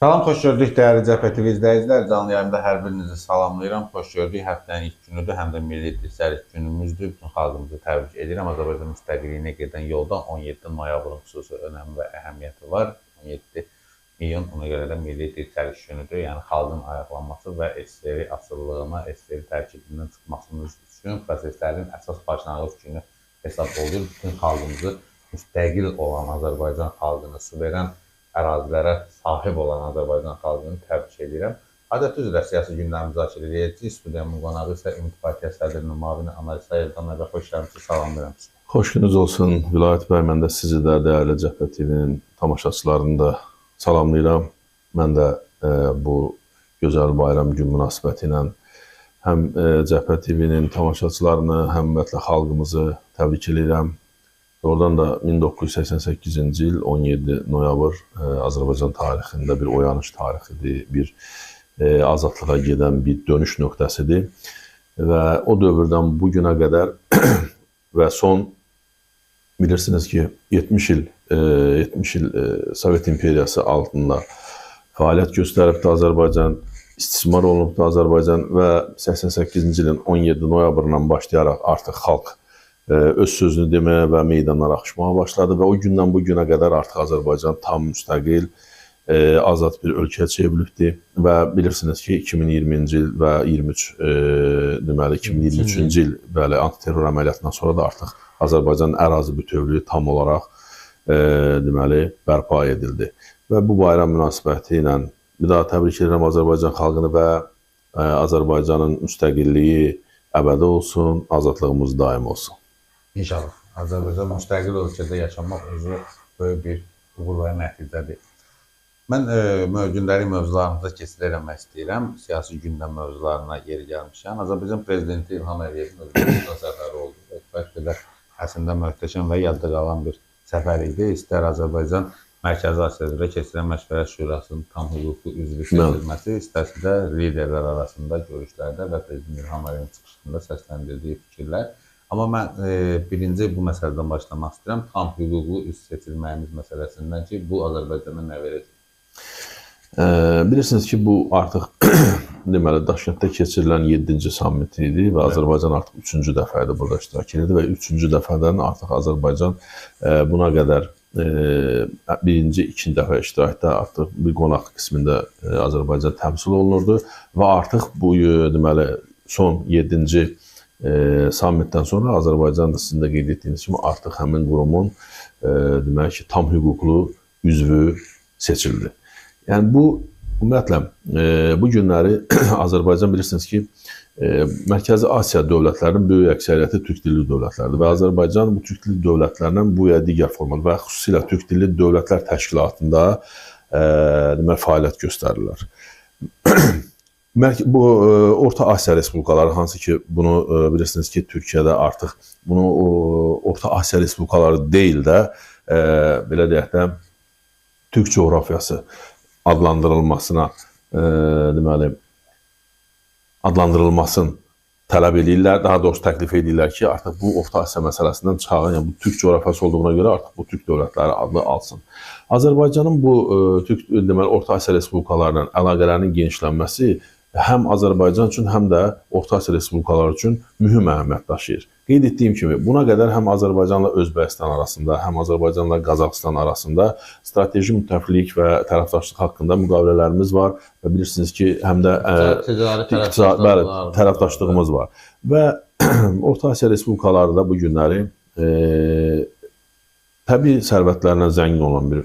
Salam, xoş gördük dəyərli Cəbhə TV izləyicilər. Canlı yayımda hər birinizi salamlayıram. Xoş gördük. Həftənin ilk günüdür, həm də milli dirçəliş günümüzdür. Bütün xalqımızı təbrik edirəm. Azərbaycan müstəqilliyinə gedən yolda 17 noyabrın xüsusi önəmi və əhəmiyyəti var. 17 iyun ona görə də milli dirçəliş günüdür. Yəni xalqın ayaqlanması və SSR asıllığına, SSR tərkibindən çıxmasımız üçün proseslərin əsas başlanğıc günü hesab olunur. Bütün xalqımızı müstəqil olan Azərbaycan xalqını, suveren ərazilərə sahib olan Azərbaycan xalqını təbrik edirəm. Adət üzrə siyasi gündəmimizi açıq edəcəyik. Studiyanın qonağı isə Ümid Partiya sədrinin müavini analist Eldan bəy, xoş gəlmisiniz, salamlayıram sizi. Xoş gününüz olsun Vilayət bəy, mən də sizi də dəyərli Cəbhə TV-nin tamaşaçılarını da salamlayıram. Mən də bu gözəl bayram gün münasibəti ilə həm Cəbhə TV-nin tamaşaçılarını, həm ümumiyyətlə xalqımızı təbrik edirəm. Oradan da 1988-ci il 17 noyabr Azərbaycan tarixində bir oyanış tarixidir, bir azadlığa gedən bir dönüş nöqtəsidir. Və o dövrdən bu günə qədər və son bilirsiniz ki 70 il Sovet İmperiyası altında fəaliyyət göstəribdir Azərbaycan, istismar olunubdur Azərbaycan və 88-ci ilin 17 noyabrından başlayaraq artıq xalq öz sözünü deməyə və meydanlara axışmağa başladı və o gündən bu günə qədər artıq Azərbaycan tam müstəqil, azad bir ölkəyə çevrilibdir və bilirsiniz ki 2020-ci il və 2023-cü il antiterror əməliyyatından sonra da artıq Azərbaycanın ərazi bütövlüyü tam olaraq bərpa edildi. Və bu bayram münasibəti ilə bir daha təbrik edirəm Azərbaycan xalqını və Azərbaycanın müstəqilliyi əbədi olsun, azadlığımız daim olsun. İnşallah. Azərbaycan müstəqil ölkədə yaşamaq özü böyük bir uğur və nəticədir. Mən gündəlik mövzularımıza keçid eləmək istəyirəm. Siyasi gündəm mövzularına yeri gəlmişəm. Azərbaycan Prezidenti İlham Əliyevin Özbəkistan səfəri oldu. Bəlkə də əslində möhtəşəm və yadda qalan bir səfər idi. İstər Azərbaycan Mərkəzi Asiya üzrə keçirilən Məşvərət Şurasının tam hüquqlu üzvü seçilməsi, istərsə də liderlər arasında görüşlərdə və Prezident İlham Əliyevin çıxışında səsləndirdiyi fikirlər. Amma mən birinci bu məsələdən başlamaq istəyirəm. Tam hüquqlu üzv seçilməyimiz məsələsindən ki, bu Azərbaycana nə verəcək? Bilirsiniz ki, bu artıq deməli Daşkənddə keçirilən 7-ci sammit idi və Azərbaycan artıq 3-cü dəfə idi burada iştirak edirdi və 3-cü dəfədən artıq Azərbaycan buna qədər birinci, ikinci dəfə iştirakda artıq bir qonaq qismində Azərbaycan təmsil olunurdu və artıq bu deməli son 7-ci sammitdən sonra Azərbaycan da sizin də qeyd etdiyiniz kimi artıq həmin qurumun demək ki, tam hüquqlu üzvü seçildi. Yəni bu ümumiyyətlə bu günləri Azərbaycan bilirsiniz ki, Mərkəzi Asiya dövlətlərinin böyük əksəriyyəti türk dilli dövlətlərdir və Azərbaycan bu türk dilli dövlətlərdən bu ya digər formada və xüsusilə türk dilli dövlətlər təşkilatında demək fəaliyyət göstərirlər. Bu Orta Asiya Respublikaları, hansı ki bunu bilirsiniz ki Türkiyədə artıq bunu Orta Asiya Respublikaları deyil də belə deyək də Türk coğrafiyası adlandırılmasına deməli adlandırılmasını tələb edirlər, daha doğrusu təklif edirlər ki, artıq bu Orta Asiya məsələsindən çıxarın, yəni bu Türk coğrafiyası olduğuna görə artıq bu Türk dövlətləri adını alsın. Azərbaycanın bu Türk deməli Orta Asiya Respublikalarının əlaqələrinin genişlənməsi həm Azərbaycan üçün, həm də Orta Asiya Respublikaları üçün mühüm əhəmiyyət daşıyır. Qeyd etdiyim kimi, buna qədər həm Azərbaycanla Özbəkistan arasında, həm Azərbaycanla Qazaxıstan arasında strateji müttəfiqlik və tərəfdaşlıq haqqında müqavilələrimiz var və bilirsiniz ki, həm də tərəfdaşlığımız var. Və Orta Asiya Respublikaları da bu günləri təbii sərvətlərlə zəngin olan bir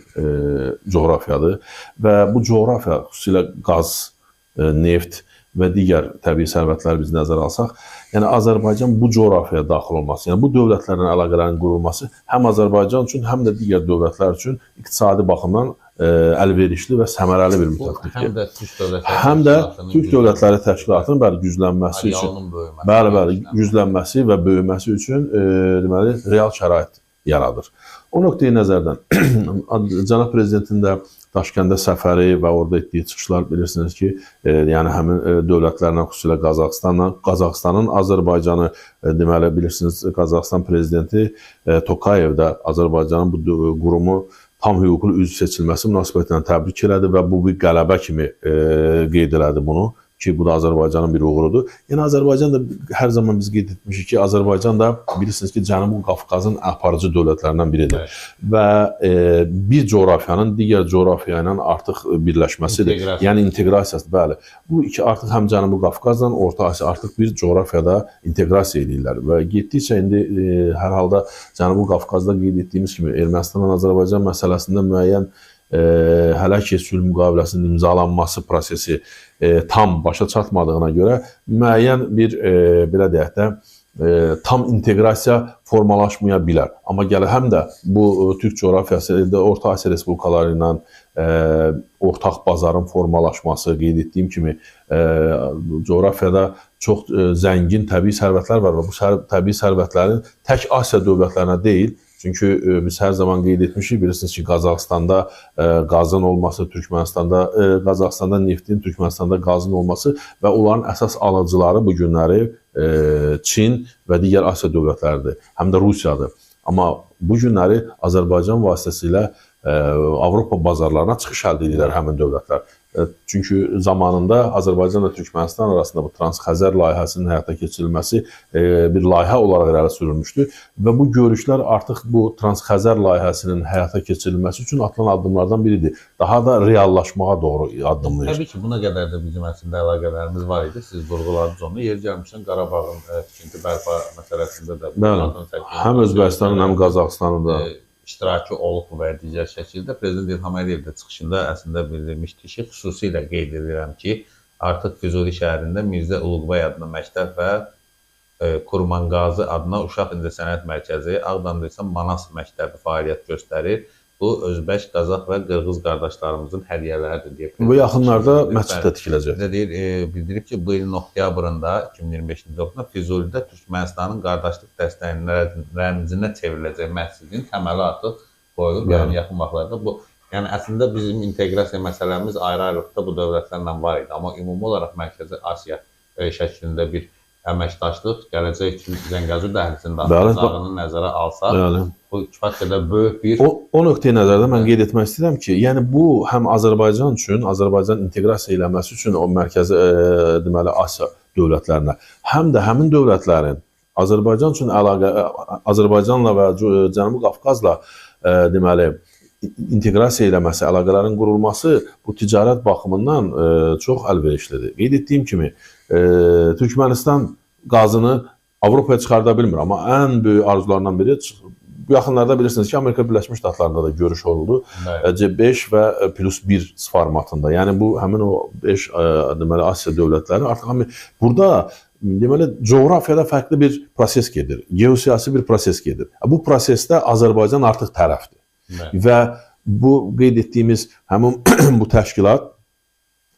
coğrafiyadır və bu coğrafiya xüsusilə qaz, neft və digər təbii sərvətləri biz nəzərə alsaq, yəni Azərbaycan bu coğrafiyaya daxil olması, yəni bu dövlətlərlə əlaqələrin qurulması həm Azərbaycan üçün, həm də digər dövlətlər üçün iqtisadi baxımdan əlverişli və səmərəli bir müttəfiqlikdir. Həm də Türk Dövlətləri Təşkilatının güclənməsi üçün, güclənməsi və böyüməsi üçün deməli real şərait yaradır. O nöqteyi nəzərdən Cənab Prezidentin də Daşkəndə səfəri və orada etdiyi çıxışlar bilirsiniz ki, yəni həmin dövlətlərlə, xüsusilə Qazaxıstanla, Qazaxıstanın Azərbaycanı deməli bilirsiniz, Qazaxıstan prezidenti Tokayev də Azərbaycanın bu qurumu tam hüquqlu üzv seçilməsi münasibətilə təbrik elədi və bu bir qələbə kimi qeyd elədi bunu ki, bu da Azərbaycanın bir uğurudur. Yəni Azərbaycan da hər zaman biz qeyd etmişik ki, Azərbaycan da bilirsiniz ki, Cənubi Qafqazın aparıcı dövlətlərindən biridir və bir coğrafiyanın digər coğrafiya ilə artıq birləşməsidir. Yəni inteqrasiyası, bəli. Bu iki artıq həm Cənubi Qafqazla Orta Asiya artıq bir coğrafiyada inteqrasiya edirlər və getdikcə indi hər halda Cənubi Qafqazda qeyd etdiyimiz kimi Ermənistanla Azərbaycan məsələsində müəyyən hələ ki sülh müqaviləsinin imzalanması prosesi tam başa çatmadığına görə müəyyən bir belə deyək də tam inteqrasiya formalaşmaya bilər. Amma gəlir həm də bu Türk coğrafiyası, Orta Asiya respublikaları ilə ortaq bazarın formalaşması, qeyd etdiyim kimi coğrafiyada çox zəngin təbii sərvətlər var və bu təbii sərvətlərin tək Asiya dövlətlərinə deyil. Çünki biz hər zaman qeyd etmişik, bilirsiniz ki, Qazaxstanda qazın olması, Qazaxstanda neftin, Türkmənistanda qazın olması və onların əsas alıcıları bu günləri Çin və digər Asiya dövlətləridir, həm də Rusiyadır. Amma bu günləri Azərbaycan vasitəsilə Avropa bazarlarına çıxış əldə edirlər həmin dövlətlər. Çünki zamanında Azərbaycan və Türkmənistan arasında bu Transxəzər layihəsinin həyata keçirilməsi bir layihə olaraq irəli sürülmüşdü və bu görüşlər artıq bu Transxəzər layihəsinin həyata keçirilməsi üçün atılan addımlardan biridir. Daha da reallaşmağa doğru addımlayır. Təbii ki, buna qədər də bizim əslində əlaqələrimiz var idi. Siz vurğuladınız onu. Yer gəlmişdən Qarabağın tikinti bərpa məsələsində də həm Özbəkistanın, həm Qazaxıstanın da iştirakı olub və digər şəkildə Prezident İlham Əliyev də çıxışında əslində bildirmişdi ki, xüsusilə qeyd edirəm ki, artıq Füzuli şəhərində Mirzə Uluqbay adına məktəb və Kurmanqazı adına Uşaq İncəsənət Mərkəzi, Ağdamda isə Manas məktəbi fəaliyyət göstərir. Bu, Özbək, Qazaq və Qırğız qardaşlarımızın hədiyyələridir deyə. Bu yaxınlarda məscid də tikiləcək. Bildirib ki, bu ilin oktyabrında, 2025-ci ildə Füzulidə Türkmənistanın qardaşlıq dəstəyinin rəmzinə çevriləcək məscidin təməli artıq qoyulur. Yəni, yaxın vaxtlarda bu, yəni əslində bizim inteqrasiya məsələmiz ayrı-ayrılıqda bu dövlətlərlə var idi. Amma ümumi olaraq Mərkəzi Asiya şəklində bir əməkdaşlıq gələcək üçün Zəngəzur dəhlizində bazarını nəzərə alsaq, bu kifayət qədər böyük bir... O nöqteyi nəzərdə mən qeyd etmək istəyirəm ki, yəni bu həm Azərbaycan üçün, Azərbaycan inteqrasiya eləməsi üçün o Mərkəzi deməli Asiya dövlətlərinə, həm də həmin dövlətlərin Azərbaycan üçün əlaqə, Azərbaycanla və Cənubi Qafqazla deməli inteqrasiya eləməsi, əlaqələrin qurulması bu ticarət baxımından çox əlverişlidir. Qeyd etdiyim kimi, Türkmənistan qazını Avropaya çıxarda bilmir, amma ən böyük arzularından biri bu yaxınlarda bilirsiniz ki, Amerika Birləşmiş Ştatlarında da görüş oldu. 5 və +1 formatında. Yəni bu həmin o 5 deməli Asiya dövlətləri artıq burada deməli coğrafiyada fərqli bir proses gedir. Geosiyasi bir proses gedir. Bu prosesdə Azərbaycan artıq tərəfdir. Və bu qeyd etdiyimiz həmin bu təşkilat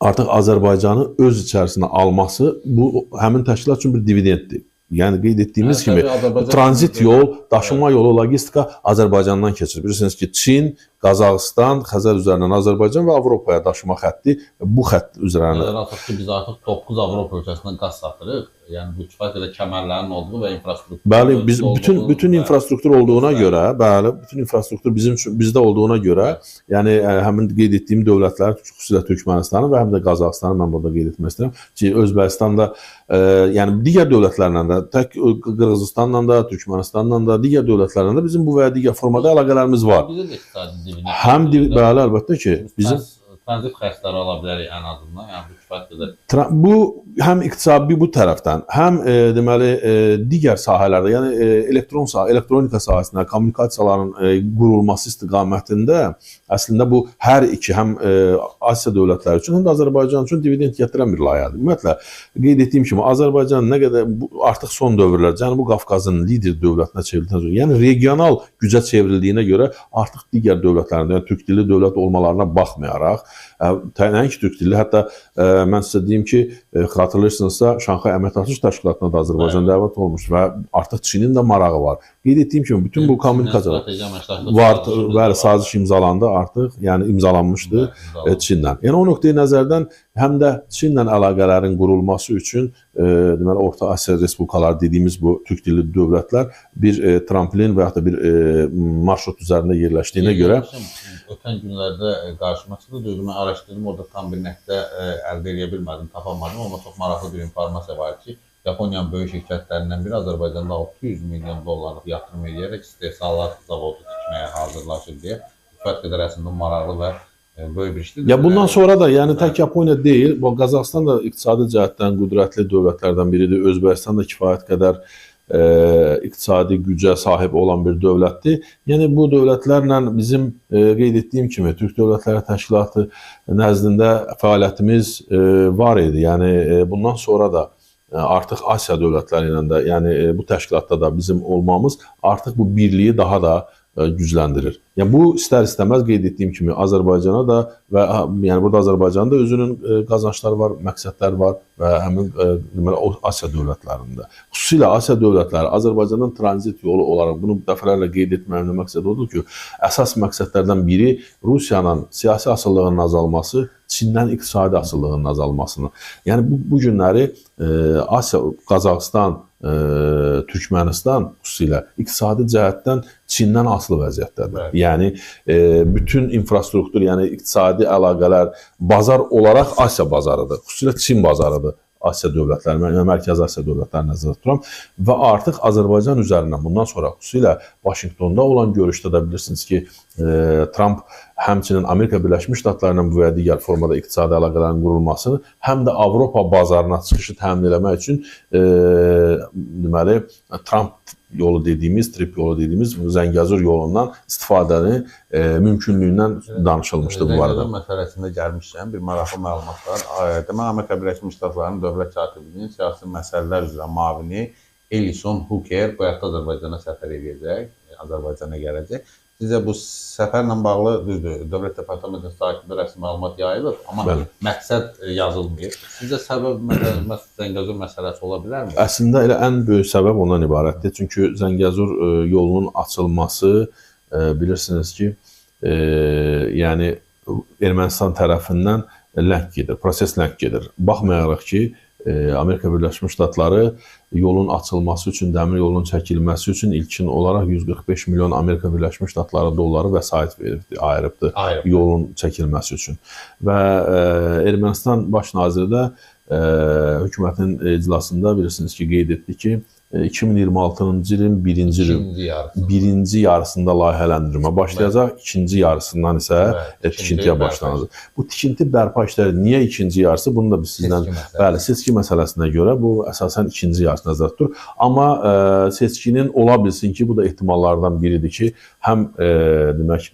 artıq Azərbaycanı öz içərisinə alması bu həmin təşkilat üçün bir dividenddir. Yəni qeyd etdiyimiz kimi tranzit yol, daşıma yolu, logistika Azərbaycandan keçir. Bilirsiniz ki, Çin, Qazaxıstan, Xəzər üzərindən Azərbaycan və Avropaya daşıma xətti bu xətt üzərindən. Artıq ki, biz artıq 9 Avropa ölkəsindən qaz satırıq. Yəni bu kifayət qədər kəmərlərin olduğu və infrastruktur. Bəli, biz bütün infrastruktur olduğuna görə, bəli, bütün infrastruktur bizdə olduğuna görə, yəni həmin qeyd etdiyim dövlətlər, xüsusilə Türkmənistanı və həm də Qazaxıstanı mən burada qeyd etmək istəyirəm ki, Özbəkistan'da, yəni digər dövlətlərlə də, tək Qırğızıstanla da, Türkmənistanla da, digər dövlətlərlə də bizim bu və ya digər formada əlaqələrimiz var. Bizə də iqtisadi dividend. Həm bəli, əlbəttə ki, bizim tranzit xərcləri ala bilərik ən azından. Yəni bu kifayət qədər. Bu həm iqtisadi bu tərəfdən, həm deməli digər sahələrdə, yəni elektronika sahəsində, kommunikasiyaların qurulması istiqamətində əslində bu hər iki həm Asiya dövlətləri üçün, həm də Azərbaycan üçün dividend gətirən bir layihədir. Ümumiyyətlə qeyd etdiyim kimi Azərbaycan nə qədər artıq son dövrlər Cənubi Qafqazın lider dövlətinə çevrildikdən sonra, yəni regional gücə çevrildiyinə görə artıq digər dövlətlərində, yəni türk dilli dövlət olmalarına baxmayaraq, nəinki türk dilli, hətta mən sizə deyim ki, xatırlayırsınızsa, Şanxay Əməkdaşlıq Təşkilatına da Azərbaycan dəvət olunmuşdu və artıq Çinin də marağı var. Qeyd etdiyim kimi bütün bu kommunikasiyalar var, bəli, saziş imzalandı artıq, yəni imzalanmışdı Çinlə. Yəni o nöqteyi nəzərdən həm də Çinlə əlaqələrin qurulması üçün deməli Orta Asiya respublikaları dediyimiz bu türk dilli dövlətlər bir tramplin və ya da bir marşrut üzərində yerləşdiyinə görə ötən günlərdə qarşıma çıxdı, düzümü araşdırdım, orada tam bir nəticə əldə edə bilmədim, tapamadım, amma çox maraqlı bir informasiya var ki, Yaponiyanın böyük şirkətlərindən biri Azərbaycanda 600 milyon dollarlıq yatırım edərək istehsalat zavodu tikməyə hazırlaşır deyə kifayət qədər əslində maraqlı və böyük bir işdir. Ya bundan sonra da, yəni tək Yaponiya deyil, bu Qazaxıstan da iqtisadi cəhətdən qüdrətli dövlətlərdən biridir. Özbəkistan da kifayət qədər iqtisadi gücə sahib olan bir dövlətdir. Yəni bu dövlətlərlə bizim qeyd etdiyim kimi Türk Dövlətləri Təşkilatı nəzdində fəaliyyətimiz var idi. Yəni bundan sonra da artıq Asiya dövlətləri ilə də, yəni bu təşkilatda da bizim olmamız artıq bu birliyi daha da gücləndirir. Yəni bu istər-istəməz qeyd etdiyim kimi Azərbaycana da və yəni burada Azərbaycanın da özünün qazancları var, məqsədləri var və həmin deməli Asiya dövlətlərində. Xüsusilə Asiya dövlətləri Azərbaycanın tranzit yolu olaraq bunu dəfələrlə qeyd etməyimin məqsədi odur ki, əsas məqsədlərdən biri Rusiyanın siyasi asıllığının azalması, Çindən iqtisadi asıllığının azalmasını. Yəni bu günləri Asiya, Qazaxıstan, Türkmənistan xüsusilə iqtisadi cəhətdən Çindən asılı vəziyyətdədir. Yəni bütün infrastruktur, yəni iqtisadi əlaqələr bazar olaraq Asiya bazarıdır. Xüsusilə Çin bazarıdır. Asiya dövlətləri, Mərkəzi Asiya dövlətləri nəzərdə tuturam və artıq Azərbaycan üzərindən bundan sonra xüsusilə Vaşinqtonda olan görüşdə də bilirsiniz ki, Trump həmçinin Amerika Birləşmiş Ştatları ilə bu və digər formada iqtisadi əlaqələrin qurulmasını, həm də Avropa bazarına çıxışı təmin etmək üçün deməli Trump yolu dediyimiz, trip yolu dediyimiz Zəngəzur yolundan istifadəni mümkünlüyündən danışılmışdı bu arada. Zəngəzur məsələsində gəlmişkən bir maraqlı məlumat var. Demək, Amerika Birləşmiş Ştatlarının dövlət katibinin siyasi məsələlər üzrə müavini Ellison Hooker bu həftə Azərbaycana səfər edəcək, Azərbaycana gələcək. Sizcə bu səfərlə bağlı, düzdür, Dövlət Departamentinin sakitində rəsmi məlumat yayılır, amma məqsəd yazılmır. Sizcə səbəb Zəngəzur məsələsi ola bilərmi? Əslində elə ən böyük səbəb ondan ibarətdir. Çünki Zəngəzur yolunun açılması, bilirsiniz ki, yəni Ermənistan tərəfindən ləng gedir, proses ləng gedir. Baxmayaraq ki, Amerika Birləşmiş Ştatları yolun açılması üçün, dəmir yolunun çəkilməsi üçün ilkin olaraq 145 milyon Amerika Birləşmiş Ştatları dolları vəsait ayırıbdır yolun çəkilməsi üçün. Və Ermənistan baş naziri də hökumətin iclasında bilirsiniz ki, qeyd etdi ki, 2026-cı ilin birinci yarısında layihələndirmə başlayacaq, ikinci yarısından isə tikintiyə başlanacaq. Bu tikinti bərpa işləri niyə ikinci yarısı? Bunu da biz sizdən, bəli, seçki məsələsinə görə bu əsasən ikinci yarısı nəzərdə tutulur. Amma seçkinin ola bilsin ki, bu da ehtimallardan biridir ki, həm demək,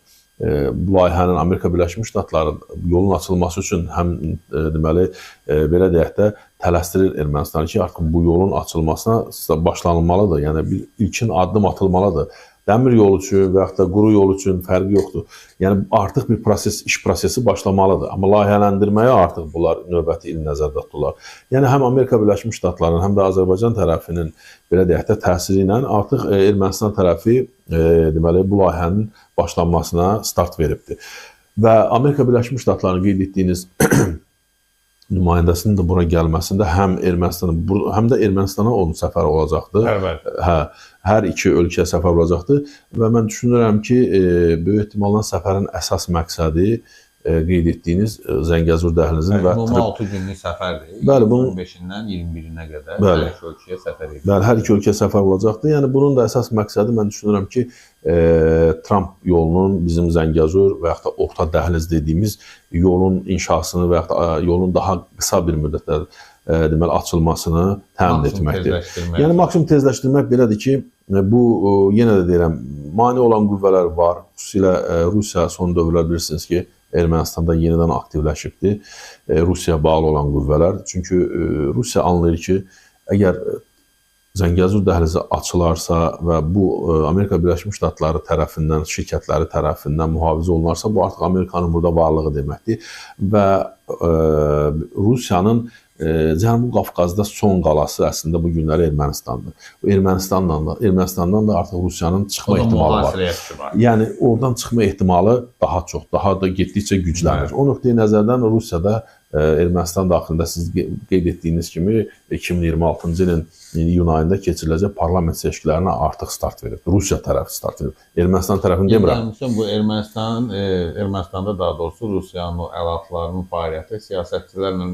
bu layihənin Amerika Birləşmiş Ştatları yolun açılması üçün həm deməli belə deyək də tələsdirir Ermənistanı ki, artıq bu yolun açılmasına başlanılmalıdır. Yəni bir ilkin addım atılmalıdır. Dəmir yolu üçün və yaxud da quru yolu üçün fərqi yoxdur. Yəni artıq bir proses, iş prosesi başlamalıdır. Amma layihələndirməyə artıq bunlar növbəti il nəzərdə tutulur. Yəni həm Amerika Birləşmiş Ştatlarının, həm də Azərbaycan tərəfinin belə deyək də təsiri ilə artıq Ermənistan tərəfi deməli bu layihənin başlanmasına start veribdir. Və Amerika Birləşmiş Ştatlarının qeyd etdiyiniz nümayəndəsinin də bura gəlməsində həm də Ermənistana onun səfəri olacaqdır. Hər iki ölkəyə səfər olacaqdır və mən düşünürəm ki, böyük ehtimalla səfərin əsas məqsədi qeyd etdiyiniz Zəngəzur dəhlizinin və 6 günlük səfərdir. Bəli, bunun 15-dən 21-nə qədər hər iki ölkəyə səfər edir. Bəli, hər iki ölkəyə səfər olacaqdır. Yəni bunun da əsas məqsədi mən düşünürəm ki, Trump yolunun bizim Zəngəzur və yaxud da orta dəhliz dediyimiz yolun inşasını və yaxud da yolun daha qısa bir müddətdə deməli açılmasını təmin etməkdir. Yəni maksimum tezləşdirmək belədir ki, bu yenə də deyirəm, mane olan qüvvələr var. Xüsusilə Rusiya son dövrlər bilirsiniz ki, Ermənistanda yenidən aktivləşibdir. Rusiyaya bağlı olan qüvvələr. Çünki Rusiya anlayır ki, əgər Zəngəzur dəhlizi açılarsa və bu Amerika Birləşmiş Ştatları tərəfindən, şirkətləri tərəfindən mühafizə olunarsa, bu artıq Amerikanın burada varlığı deməkdir. Və Rusiyanın Cənubi Qafqazda son qalası əslində bu günləri Ermənistandır. Ermənistandan da artıq Rusiyanın çıxma ehtimalı var. Yəni oradan çıxma ehtimalı daha çox, daha da getdikcə güclənir. O nöqteyi nəzərdən Rusiyada Ermənistan daxilində siz qeyd etdiyiniz kimi 2026-cı ilin iyun ayında keçiriləcək parlament seçkilərinə artıq start verir. Rusiya tərəfi start verir. Ermənistan tərəfini demirəm. Bu Ermənistanda daha doğrusu Rusiyanın o əlatlarının fəaliyyəti siyasətçilərlə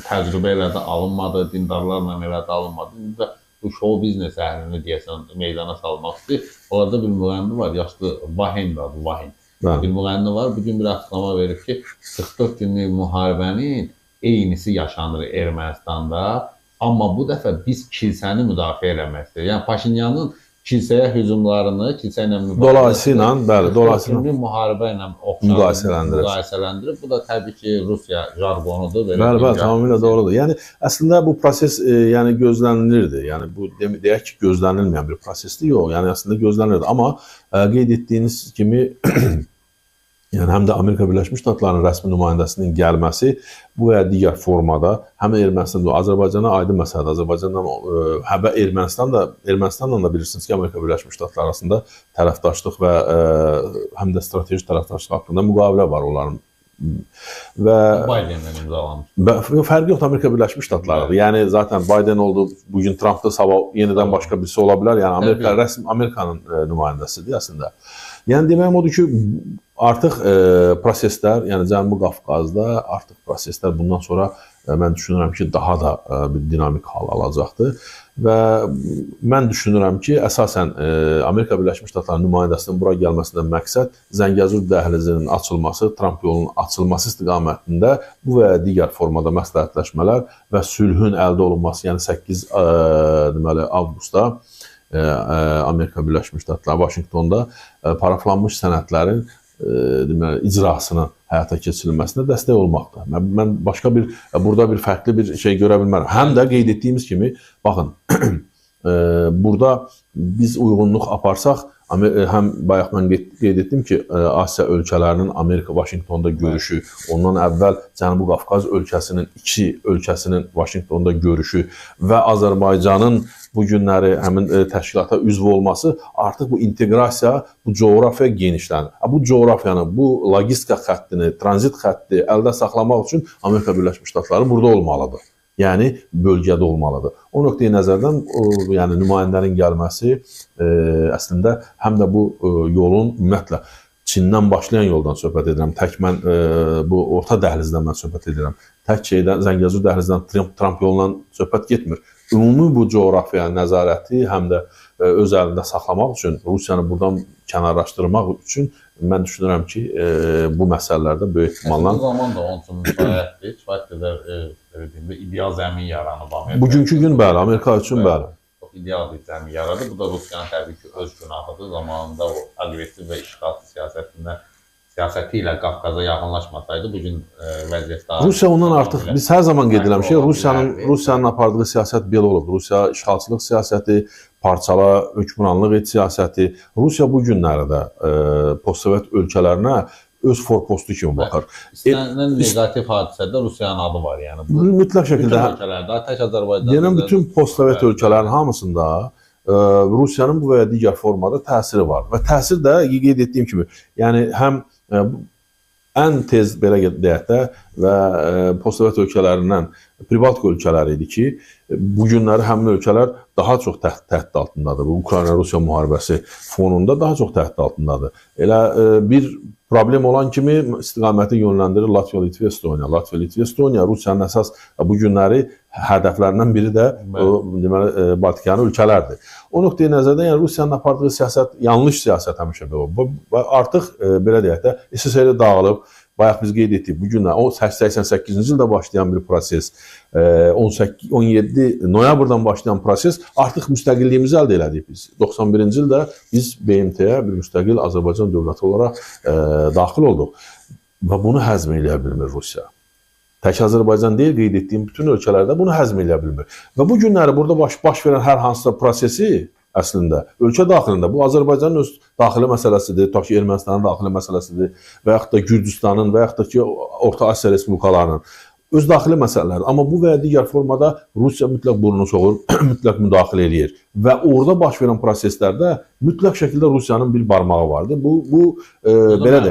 təcrübə elə də alınmadı, dindarlarla elə də alınmadı. İndi də bu show biznes əhlini deyəsən meydana salmaq istəyir. Orada bir müğənni var, yaşlı Vahin adı, Vahin. Bir müğənni var, bugün bir açıqlama verir ki, 44 günlük müharibənin eynisi yaşanır Ermənistanda, amma bu dəfə biz kilsəni müdafiə eləmək istəyir. Yəni Paşinyanın kilsəyə hücumlarını, kilsə ilə dolayısıyla, bəli, dolayısıyla müharibə ilə müqayisələndirib. Bu da təbii ki, Rusiya jargonudur. Bəli, tamamilə doğrudur. Yəni əslində bu proses yəni gözlənilirdi. Yəni bu deyək ki, gözlənilməyən bir prosesdir. Yox, yəni əslində gözlənilirdi. Amma qeyd etdiyiniz kimi yəni həm də Amerika Birləşmiş Ştatlarının rəsmi nümayəndəsinin gəlməsi bu və ya digər formada həm də Ermənistanda, Azərbaycana aydın məsələdir. Azərbaycandan və Ermənistanla da bilirsiniz ki, Amerika Birləşmiş Ştatları arasında tərəfdaşlıq və həm də strateji tərəfdaşlıq haqqında müqavilə var onların. Və Bidenlə imzalanmış. Fərqi yoxdur, Amerika Birləşmiş Ştatlarıdır. Yəni zaten Biden oldu, bugün Trump da sabah yenidən başqa birisi ola bilər. Yəni Amerikanın nümayəndəsidir əslində. Yəni deməyim odur ki, artıq proseslər, yəni Cənubi Qafqazda artıq proseslər bundan sonra mən düşünürəm ki, daha da bir dinamik hal alacaqdır. Və mən düşünürəm ki, əsasən Amerika Birləşmiş Ştatları nümayəndəsinin bura gəlməsindən məqsəd Zəngəzur dəhlizinin açılması, Tramp yolunun açılması istiqamətində bu və digər formada məsləhətləşmələr və sülhün əldə olunması, yəni 8 avqustda Amerika Birləşmiş Ştatları Vaşinqtonda paraflanmış sənədlərin icrasının həyata keçirilməsinə dəstək olmaqdır. Mən başqa bir, burada bir fərqli bir şey görə bilmərəm. Həm də qeyd etdiyimiz kimi, baxın, burada biz uyğunluq aparsaq, həm bayaq mən qeyd etdim ki, Asiya ölkələrinin Amerika Vaşinqtonda görüşü, ondan əvvəl Cənubi Qafqaz ölkəsinin, iki ölkəsinin Vaşinqtonda görüşü və Azərbaycanın bu günləri həmin təşkilata üzv olması artıq bu inteqrasiya, bu coğrafiya genişlənir. Bu coğrafiyanı, bu logistika xəttini, tranzit xətti əldə saxlamaq üçün Amerika Birləşmiş Ştatları burada olmalıdır. Yəni bölgədə olmalıdır. O nöqteyi nəzərdən yəni nümayəndənin gəlməsi əslində həm də bu yolun ümumiyyətlə Çindən başlayan yoldan söhbət edirəm. Tək mən bu orta dəhlizdən mən söhbət edirəm. Tək şeydən Zəngəzur dəhlizindən Tramp yolundan söhbət getmir. Ümumi bu coğrafiya nəzarəti həm də öz əlində saxlamaq üçün, Rusiyanı buradan kənarlaşdırmaq üçün mən düşünürəm ki, bu məsələlərdə böyük ehtimalla... Bu zaman da onun üçün müsaiətdir, kifayət qədər ideal zəmin yaranıb. Bugünkü gün bəli, Amerika üçün bəli. Çox ideal bir zəmin yaradı. Bu da Rusiyanın təbii ki, öz günahıdır. Zamanında o aqressiv və işğalçı siyasəti ilə Qafqaza yaxınlaşmasaydı, bugün vəziyyət daha... Rusiya ondan artıq, biz hər zaman qeyd eləmişik, Rusiyanın apardığı siyasət belə olub. Rusiya işğalçılıq siyasəti, parçala, hökmranlıq et siyasəti. Rusiya bu günlərdə postsovet ölkələrinə öz forpostu kimi baxır. İstənilən negativ hadisədə Rusiyanın adı var. Yəni mütləq şəkildə bütün ölkələrdə, tək Azərbaycanda. Deyirəm, bütün postsovet ölkələrin hamısında Rusiyanın bu və ya digər formada təsiri var. Və təsir də qeyd etdiyim kimi, yəni həm ən tez belə deyək də və postsovet ölkələrindən Pribaltika ölkələri idi ki, bu günləri həmin ölkələr daha çox təhdid altındadır. Ukrayna-Rusiya müharibəsi fonunda daha çox təhdid altındadır. Elə bir problem olan kimi istiqaməti yönləndirir Latviya, Litva, Estoniya. Latviya, Litva, Estoniya Rusiyanın əsas bu günləri hədəflərindən biri də deməli Baltikanın ölkələrdir. O nöqteyi nəzərdən yəni Rusiyanın apardığı siyasət yanlış siyasət həmişə belə olub. Artıq belə deyək də SSR dağılıb. Bayaq biz qeyd etdik, bu günlər 88-ci ildə başlayan bir proses, 17 noyabrdan başlayan proses artıq müstəqilliyimizi əldə elədik biz. 91-ci ildə biz BMT-yə bir müstəqil Azərbaycan dövləti olaraq daxil olduq və bunu həzm eləyə bilmir Rusiya. Tək Azərbaycan deyil, qeyd etdiyim bütün ölkələrdə bunu həzm eləyə bilmir. Və bu günləri burada baş verən hər hansısa prosesi əslində ölkə daxilində, bu Azərbaycanın öz daxili məsələsidir, tutaq ki, Ermənistanın daxili məsələsidir və yaxud da Gürcüstanın və yaxud da ki, Orta Asiya respublikalarının öz daxili məsələləri. Amma bu və ya digər formada Rusiya mütləq burnunu soxur, mütləq müdaxilə edir və orada baş verən proseslərdə mütləq şəkildə Rusiyanın bir barmağı vardır. Bu belə də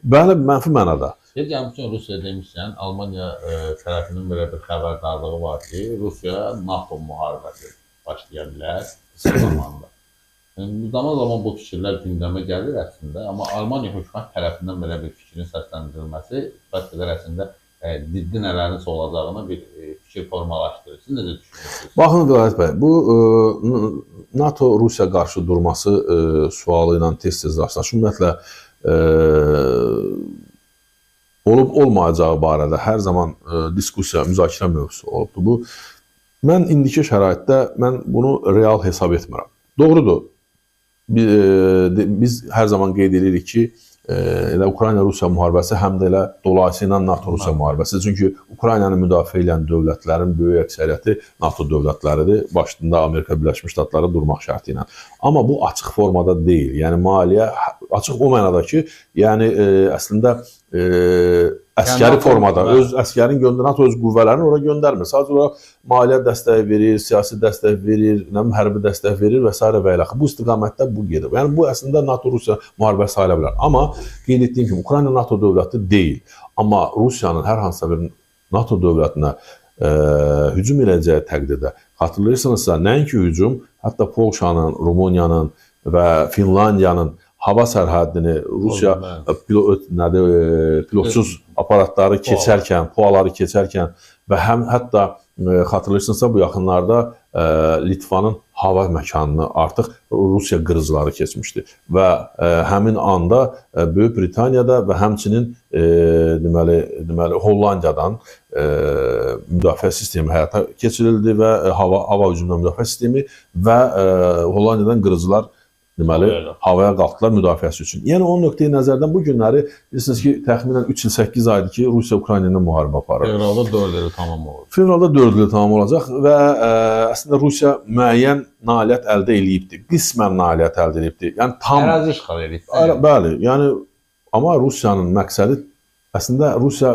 bəli, mənfi mənada. Gəlmişkən Rusiya demişsən, Almaniya tərəfinin belə bir xəbərdarlığı var ki, Rusiya NATO müharibəsi başlaya bilər zamanında. Zaman bu fikirlər gündəmə gəlir əslində, amma Almaniya hökumət tərəfindən belə bir fikrin səsləndirilməsi bəs-qədər əslində ciddi nələrin olacağına bir fikir formalaşdırır. Siz necə düşünürsünüz? Baxın Vilayət bəy, bu NATO-Rusiya qarşı durması sualı ilə tez-tez rastlaşır. Ümumiyyətlə, olub-olmayacağı barədə hər zaman diskusiya, müzakirə mövzusu olubdur. Mən indiki şəraitdə bunu real hesab etmirəm. Doğrudur, biz hər zaman qeyd edirik ki, elə Ukrayna-Rusiya müharibəsi həm də elə dolayısı ilə NATO-Rusiya müharibəsi. Çünki Ukraynanı müdafiə edən dövlətlərin böyük əksəriyyəti NATO dövlətləridir. Başında Amerika Birləşmiş Ştatları durmaq şərti ilə. Amma bu açıq formada deyil. Yəni maliyyə açıq o mənada ki, yəni əslində əskəri formada, öz əskərin NATO öz qüvvələrini ora göndərmir. Sadəcə olaraq maliyyə dəstəyi verir, siyasi dəstək verir, hərbi dəstək verir və s. və ilə. Bu istiqamətdə bu gedir. Yəni bu əslində NATO-Rusiya müharibəsi sayıla bilər. Amma qeyd etdiyim kimi, Ukrayna NATO dövləti deyil. Amma Rusiyanın hər hansısa bir NATO dövlətinə hücum edəcəyi təqdirdə, xatırlayırsınızsa, nəinki hücum, hətta Polşanın, Rumıniyanın və Finlandiyanın hava sərhədini Rusiya pilotsuz aparatları keçərkən, PUA-ları keçərkən və hətta xatırlayırsınızsa bu yaxınlarda Litvanın hava məkanını artıq Rusiya qırıcıları keçmişdi və həmin anda Böyük Britaniyada və həmçinin deməli Hollandiyadan müdafiə sistemi həyata keçirildi və hava hücumundan müdafiə sistemi və Hollandiyadan qırıcılar deməli, havaya qalxdılar müdafiəsi üçün. Yəni, o nöqteyi nəzərdən bu günləri, bilirsiniz ki, təxminən 3 il 8 aydır ki, Rusiya Ukrayna ilə müharibə aparır. Fevralda 4 ili tamam olacaq. Fevralda 4 ili tamam olacaq və əslində Rusiya müəyyən nailiyyət əldə edibdir. Qismən nailiyyət əldə edibdir. Yəni, tam... Ərazi işğal edibdir. Bəli, yəni, amma Rusiyanın məqsədi əslində Rusiya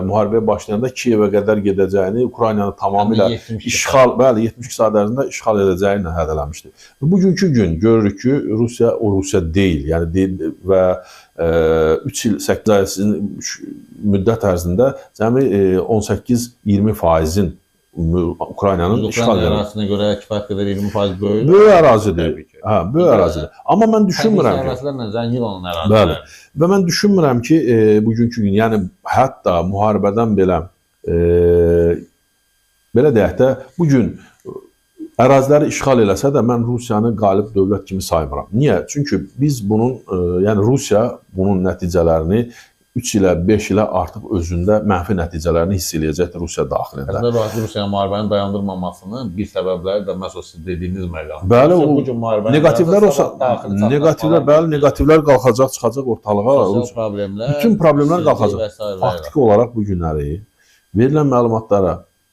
müharibəyə başlayanda Kiyevə qədər gedəcəyini, Ukraynanı tamamilə işğal, bəli, 72 saat ərzində işğal edəcəyi ilə hədələmişdi. Bugünkü gün görürük ki, Rusiya o Rusiya deyil. Yəni və 3 il 8 ay müddət ərzində cəmi 18-20%-in Ukraynanın işğal edilməsi. Ərazisinə görə kifayət qədər 20% böyük. Böyük ərazidir. Hə, böyük ərazidir. Amma mən düşünmürəm ki, ərazilərlə zəngin olan ərazilər. Bəli. Və mən düşünmürəm ki, bugünkü gün, yəni hətta müharibədən belə deyək də, bugün əraziləri işğal eləsə də mən Rusiyanı qalib dövlət kimi saymıram. Niyə? Çünki biz bunun, yəni Rusiya bunun nəticələrini 3 ilə 5 ilə artıq özündə mənfi nəticələrini hiss eləyəcəkdir Rusiya daxilində. Əslində Rusiyanın müharibəni dayandırmamasının bir səbəbləri də məhz o siz dediyiniz məqam. Bəli, negativlər qalxacaq, çıxacaq ortalığa. Bütün problemlər qalxacaq. Faktiki olaraq bu günləri verilən məlumatlara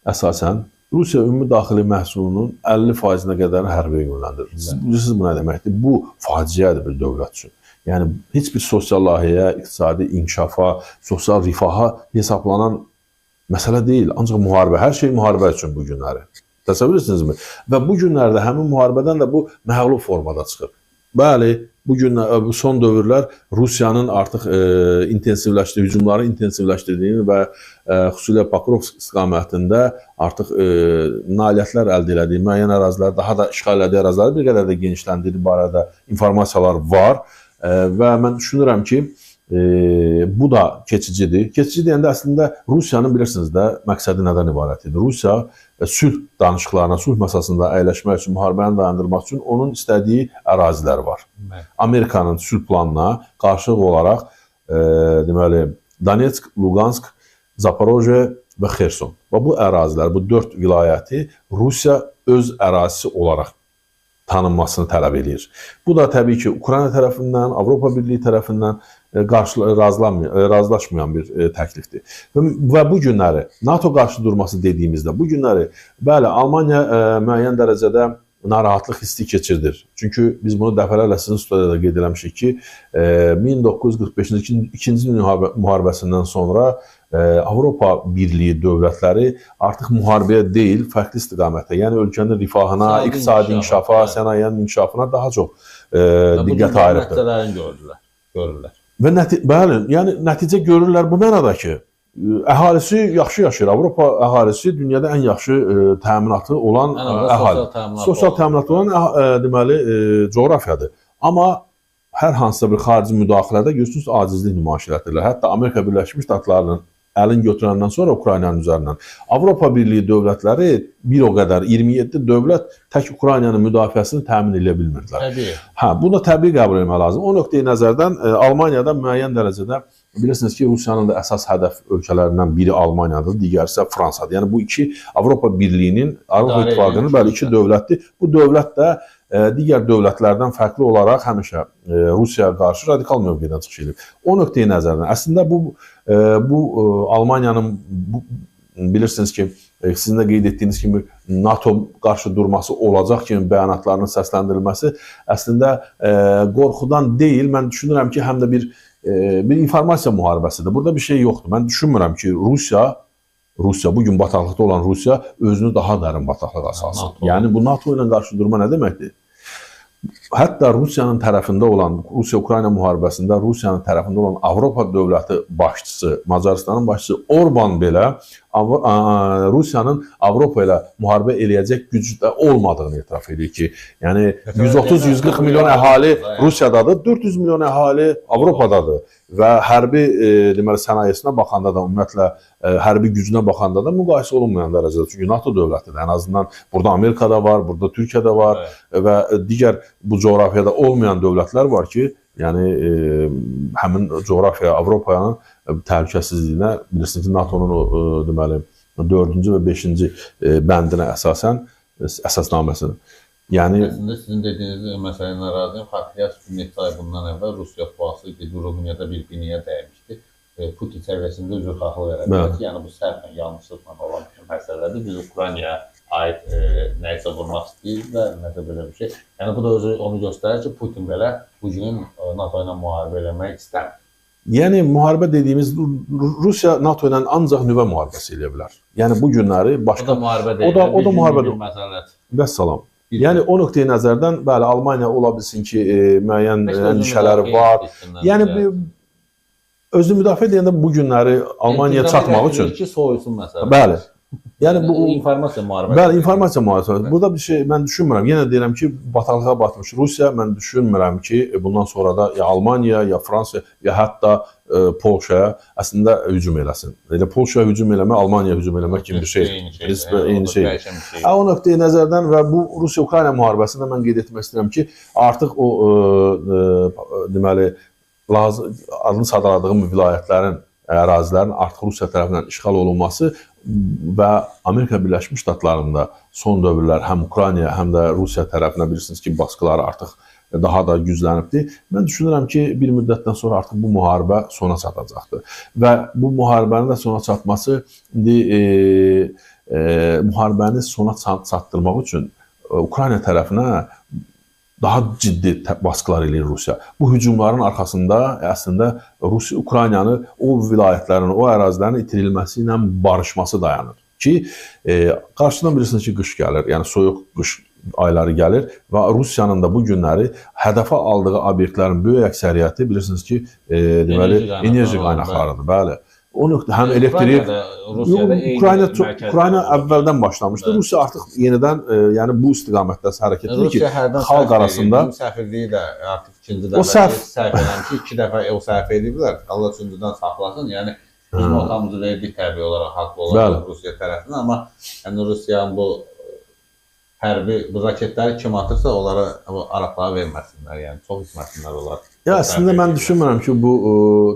əsasən Rusiya ümumi daxili məhsulunun 50%-nə qədər hərbiyə yönləndirir. Bilirsiniz bu nə deməkdir? Bu faciədir bir dövlət üçün. Yəni, heç bir sosial layihəyə, iqtisadi inkişafa, sosial rifaha hesaplanan məsələ deyil. Ancaq müharibə, hər şey müharibə üçün bu günləri. Təsəvvür etsinizmi? Və bu günlərdə həmin müharibədən də bu məğlub formada çıxır. Bəli, bu son dövrlər Rusiyanın artıq hücumları intensivləşdirdiyini və xüsusilə Pokrovsk istiqamətində artıq nailiyyətlər əldə elədiyi, müəyyən ərazilər, daha da işğal elədiyi ərazilər bir qədər də genişləndirdiyi barədə informasiyalar var. Və mən düşünürəm ki, bu da keçicidir. Keçici deyəndə əslində Rusiyanın bilirsiniz də məqsədi nədən ibarət edir? Rusiya sülh danışıqlarına, sülh masasında əyləşmək üçün, müharibəni dayandırmaq üçün onun istədiyi ərazilər var. Amerikanın sülh planına qarşılıq olaraq deməli Donetsk, Lugansk, Zaporojye və Xerson. Və bu ərazilər, bu 4 vilayəti Rusiya öz ərazisi olaraq tanınmasını tələb edir. Bu da təbii ki, Ukrayna tərəfindən, Avropa Birliyi tərəfindən razılaşmayan bir təklifdir. Və bu günləri NATO qarşı durması dediyimizdə, bu günləri, bəli, Almaniya müəyyən dərəcədə narahatlıq hissi keçirdir. Çünki biz bunu dəfələrlə sizin studiyada qeyd eləmişik ki, 1945-ci ikinci müharibəsindən sonra Avropa Birliyi dövlətləri artıq müharibəyə deyil, fərqli istiqamətə, yəni ölkənin rifahına, iqtisadi inkişafa, sənayenin inkişafına daha çox diqqət ayırırlar. Görürlər. Və bəli, yəni nəticə görürlər bu mənada ki, əhalisi yaxşı yaşayır. Avropa əhalisi dünyada ən yaxşı təminatı olan əhali. Sosial təminatı olan deməli coğrafiyadır. Amma hər hansısa bir xarici müdaxilədə görürsünüz acizlik nümayiş etdirirlər. Hətta Amerika Birləşmiş Ştatlarının əlin götürəndən sonra Ukraynanın üzərindən Avropa Birliyi dövlətləri bir o qədər 27 dövlət tək Ukraynanın müdafiəsini təmin edə bilmirdilər. Təbii. Bunu da təbii qəbul etmək lazım. O nöqteyi nəzərdən Almaniyada müəyyən dərəcədə bilirsiniz ki, Rusiyanın da əsas hədəf ölkələrindən biri Almaniyadır, digəri isə Fransadır. Yəni bu iki Avropa Birliyinin, Avropa İttifaqının bəli iki dövlətdir. Bu dövlət də digər dövlətlərdən fərqli olaraq həmişə Rusiyaya qarşı radikal mövqedən çıxış edir. O nöqteyi nəzərdən əslində bu Almaniyanın bilirsiniz ki, sizin də qeyd etdiyiniz kimi NATO qarşı durması olacaq kimi bəyanatlarının səsləndirilməsi əslində qorxudan deyil, mən düşünürəm ki, həm də bir informasiya müharibəsidir. Burada bir şey yoxdur. Mən düşünmürəm ki, Rusiya, bugün bataqlıqda olan Rusiya özünü daha dərin bataqlığa salsın. Yəni bu NATO ilə qarşı durma nə deməkdir? Hətta Rusiyanın tərəfində olan, Rusiya-Ukrayna müharibəsində Rusiyanın tərəfində olan Avropa dövləti başçısı, Macaristanın başçısı Orban belə Rusiyanın Avropa ilə müharibə eləyəcək gücdə olmadığını etiraf edir ki, yəni 130-140 milyon əhali Rusiyadadır, 400 milyon əhali Avropadadır və hərbi deməli sənayesinə baxanda da ümumiyyətlə hərbi gücünə baxanda da müqayisə olunmayan dərəcədə. Çünki NATO dövlətidir. Ən azından burada Amerika da var, burada Türkiyə də var və digər bu coğrafiyada olmayan dövlətlər var ki, yəni həmin coğrafiya Avropanın təhlükəsizliyinə bilirsiniz ki, NATO-nun deməli 4-cü və 5-ci bəndinə əsasən əsasnaməsinə. Yəni əslində sizin dediyiniz məsələyə razıyam. Xatırlayırsınız ki, neçə ay bundan əvvəl Rusiya fuası Rumuniyada bir binaya dəymişdi. Putin səviyyəsində üzrxahlıq verə bilər ki, yəni bu səhvlə, yanlışlıqla olan məsələlərdir. Biz Ukraynaya aid nəyisə vurmaq istəyirlər, nəsə belə bir şey. Yəni bu da onu göstərir ki, Putin belə bu gün NATO ilə müharibə eləmək istəmir. Yəni müharibə dediyimiz Rusiya NATO ilə ancaq nüvə müharibəsi eləyə bilər. Yəni bu günləri başqa o da müharibə deyil. O da müharibə məsələdir. Vəssalam. Yəni o nöqteyi nəzərdən bəli Almaniya ola bilsin ki, müəyyən əndişələri var. Yəni özünü müdafiə edəndə bu günləri Almaniyaya çatmaq üçün ki, soyusun məsələ. Bəli. Yəni bu informasiya müharibəsi. Bəli, informasiya müharibəsi. Burada bir şey mən düşünmürəm. Yenə deyirəm ki, bataqlığa batmış Rusiya, mən düşünmürəm ki, bundan sonra da ya Almaniya, ya Fransa, ya hətta Polşaya əslində hücum eləsin. Elə Polşaya hücum eləmək, Almaniyaya hücum eləmək kimi bir şey. Eyni şey. O nöqteyi nəzərdən və bu Rusiya-Ukrayna müharibəsində mən qeyd etmək istəyirəm ki, artıq o deməli adını sadaladığım vilayətlərin, ərazilərin artıq Rusiya tərəfindən işğal olunması və Amerika Birləşmiş Ştatlarında son dövrlər həm Ukraynaya, həm də Rusiya tərəfinə bilirsiniz ki, baskıları artıq daha da güclənibdir. Mən düşünürəm ki, bir müddətdən sonra artıq bu müharibə sona çatacaqdır. Və bu müharibənin də sona çatması indi müharibəni sona çatdırmaq üçün Ukrayna tərəfinə daha ciddi baskılar eləyir Rusiya. Bu hücumların arxasında əslində Rusiya Ukraynanı o vilayətlərin, o ərazilərin itirilməsi ilə barışması dayanır. Ki, qarşıdan bilirsiniz ki, qış gəlir, yəni soyuq qış ayları gəlir və Rusiyanın da bu günləri hədəfə aldığı obyektlərin böyük əksəriyyəti bilirsiniz ki, deməli enerji qaynaqlarıdır. Bəli. O nöqtə həm elektrik Ukrayna əvvəldən başlamışdı. Rusiya artıq yenidən yəni bu istiqamətdə hərəkət edir ki, xalq arasında səfirliyi də artıq ikinci dəfə səhv eləmiş, 2 dəfə o səhv ediblər. Allah üçüncüdən saxlasın. Yəni biz notamızı verdik təbii olaraq haqlı olaraq Rusiya tərəfindən, amma yəni Rusiyanın bu hərbi bu raketləri kim atırsa onlara araqlara verməsinlər, yəni çox itməsinlər onlar. Ya əslində mən düşünmürəm ki, bu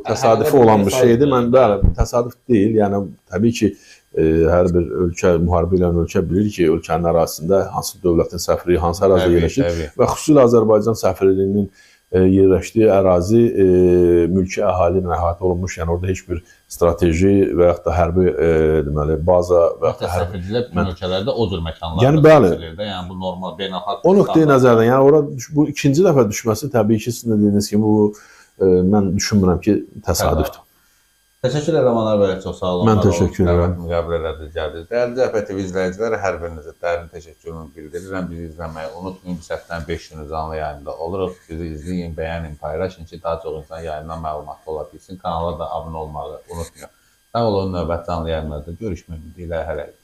təsadüfi olan bir şeydir. Mən bəli, təsadüf deyil. Yəni təbii ki, hər bir ölkə müharibə edən ölkə bilir ki, ölkənin ərazisində hansı dövlətin səfiri, hansı ərazidə yerləşir və xüsusilə Azərbaycan səfirliyinin yerləşdiyi ərazi mülki əhali ilə əhatə olunmuş. Yəni orada heç bir strateji və yaxud da hərbi deməli baza və yaxud da səfirlilər bütün ölkələrdə o cür məkanlarda. Yəni bəli. Yəni bu normal beynəlxalq. O nöqteyi nəzərdən, yəni ora bu ikinci dəfə düşməsi təbii ki, sizin dediyiniz kimi bu mən düşünmürəm ki, təsadüfdür. Təşəkkür edirəm Anar bəy, çox sağ olun. Mən təşəkkür edirəm. Dəvətimi qəbul elədiniz, gəldiniz. Dəyərli Cəbhə TV izləyiciləri, hər birinizə dərin təşəkkürümü bildirirəm. Bizi izləməyi unutmayın. Biz həftənin 5 günü canlı yayında oluruq. Bizi izləyin, bəyənin, paylaşın ki, daha çox insan yayından məlumatlı ola bilsin. Kanala da abunə olmağı unutmayın. Sağ olun, növbəti canlı yayınlarda görüşmək ümidi ilə hələlik.